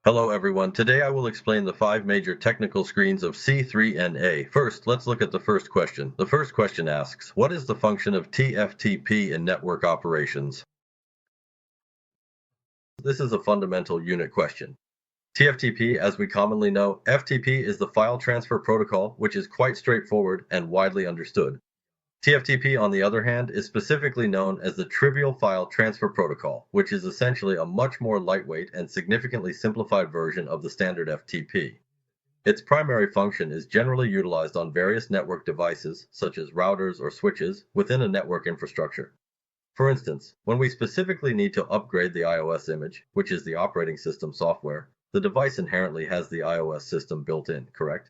Hello everyone, today I will explain the 5 major technical screens of C3NA. First, let's look at the first question. The first question asks, what is the function of TFTP in network operations? This is a fundamental unit question. TFTP, as we commonly know, FTP is the file transfer protocol, which is quite straightforward and widely understood. TFTP, on the other hand, is specifically known as the Trivial File Transfer Protocol, which is essentially a much more lightweight and significantly simplified version of the standard FTP. Its primary function is generally utilized on various network devices, such as routers or switches, within a network infrastructure. For instance, when we specifically need to upgrade the iOS image, which is the operating system software, the device inherently has the iOS system built in, correct?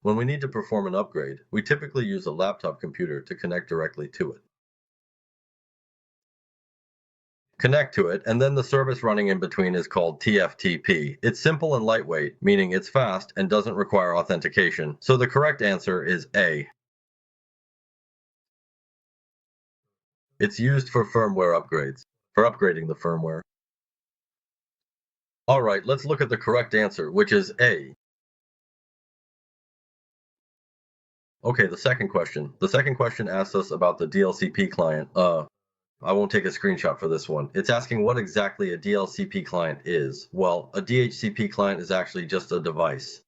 When we need to perform an upgrade, we typically use a laptop computer to connect directly to it. And then the service running in between is called TFTP. It's simple and lightweight, meaning it's fast and doesn't require authentication, so the correct answer is A. It's used for firmware upgrades, for upgrading the firmware. Alright, let's look at the correct answer, which is A. Okay, the second question. The second question asks us about the DLCP client. I won't take a screenshot for this one. It's asking what exactly a DLCP client is. Well, a DHCP client is actually just a device.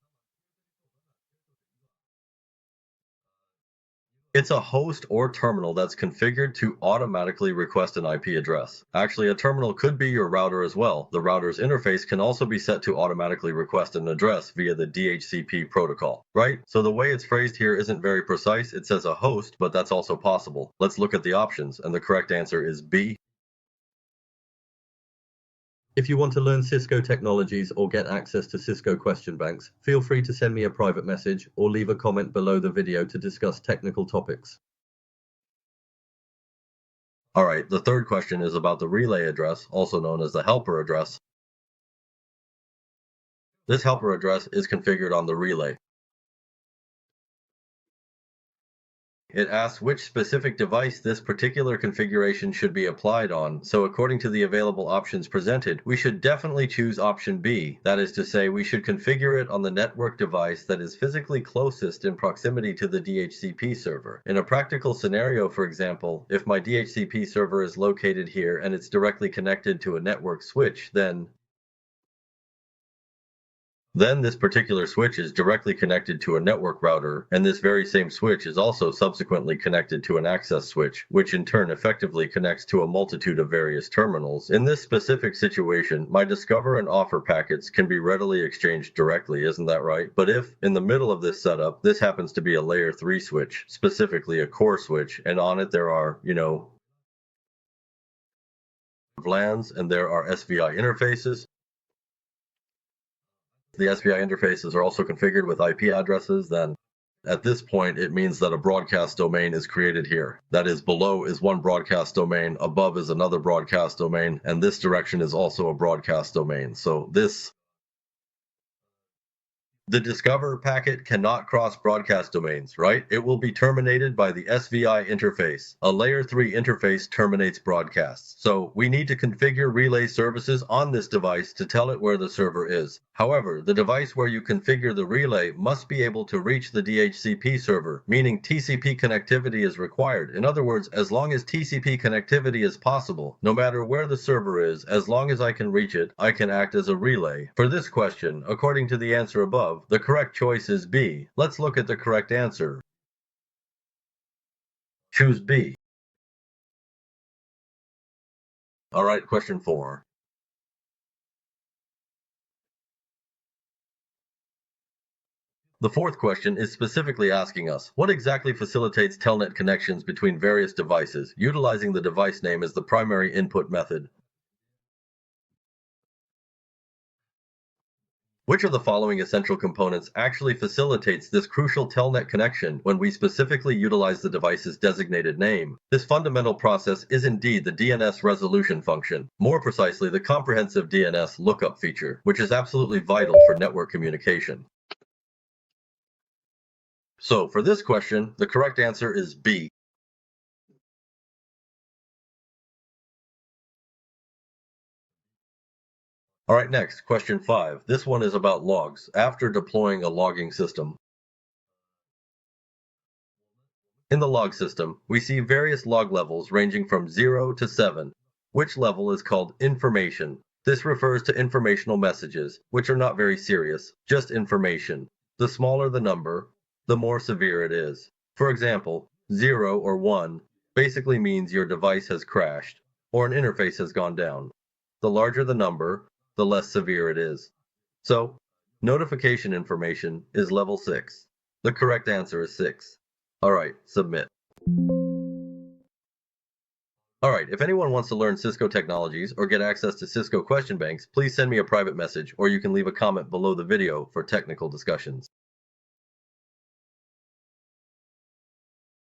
It's a host or terminal that's configured to automatically request an IP address. Actually, a terminal could be your router as well. The router's interface can also be set to automatically request an address via the DHCP protocol, right? So the way it's phrased here isn't very precise. It says a host, but that's also possible. Let's look at the options, and the correct answer is B. If you want to learn Cisco technologies or get access to Cisco question banks, feel free to send me a private message or leave a comment below the video to discuss technical topics. Alright, the third question is about the relay address, also known as the helper address. This helper address is configured on the relay. It asks which specific device this particular configuration should be applied on, so according to the available options presented, we should definitely choose option B. That is to say, we should configure it on the network device that is physically closest in proximity to the DHCP server. In a practical scenario, for example, if my DHCP server is located here and it's directly connected to a network switch, then this particular switch is directly connected to a network router, and this very same switch is also subsequently connected to an access switch, which in turn effectively connects to a multitude of various terminals. In this specific situation, my discover and offer packets can be readily exchanged directly, isn't that right? But if, in the middle of this setup, this happens to be a layer 3 switch, specifically a core switch, and on it there are, VLANs and there are SVI interfaces. The SVI interfaces are also configured with IP addresses, then at this point it means that a broadcast domain is created here. That is, below is one broadcast domain, above is another broadcast domain, and this direction is also a broadcast domain. So the Discover packet cannot cross broadcast domains, right? It will be terminated by the SVI interface. A layer 3 interface terminates broadcasts. So we need to configure relay services on this device to tell it where the server is. However, the device where you configure the relay must be able to reach the DHCP server, meaning TCP connectivity is required. In other words, as long as TCP connectivity is possible, no matter where the server is, as long as I can reach it, I can act as a relay. For this question, according to the answer above, the correct choice is B. Let's look at the correct answer. Choose B. Alright, question 4. The fourth question is specifically asking us, what exactly facilitates Telnet connections between various devices, utilizing the device name as the primary input method? Which of the following essential components actually facilitates this crucial Telnet connection when we specifically utilize the device's designated name? This fundamental process is indeed the DNS resolution function, more precisely the comprehensive DNS lookup feature, which is absolutely vital for network communication. So for this question, the correct answer is B. Alright, next, question 5. This one is about logs. After deploying a logging system. In the log system, we see various log levels ranging from 0 to 7. Which level is called information? This refers to informational messages, which are not very serious, just information. The smaller the number, the more severe it is. For example, 0 or 1 basically means your device has crashed, or an interface has gone down. The larger the number, the less severe it is. So, notification information is level 6. The correct answer is 6. Alright, submit. Alright, if anyone wants to learn Cisco technologies or get access to Cisco question banks, please send me a private message or you can leave a comment below the video for technical discussions.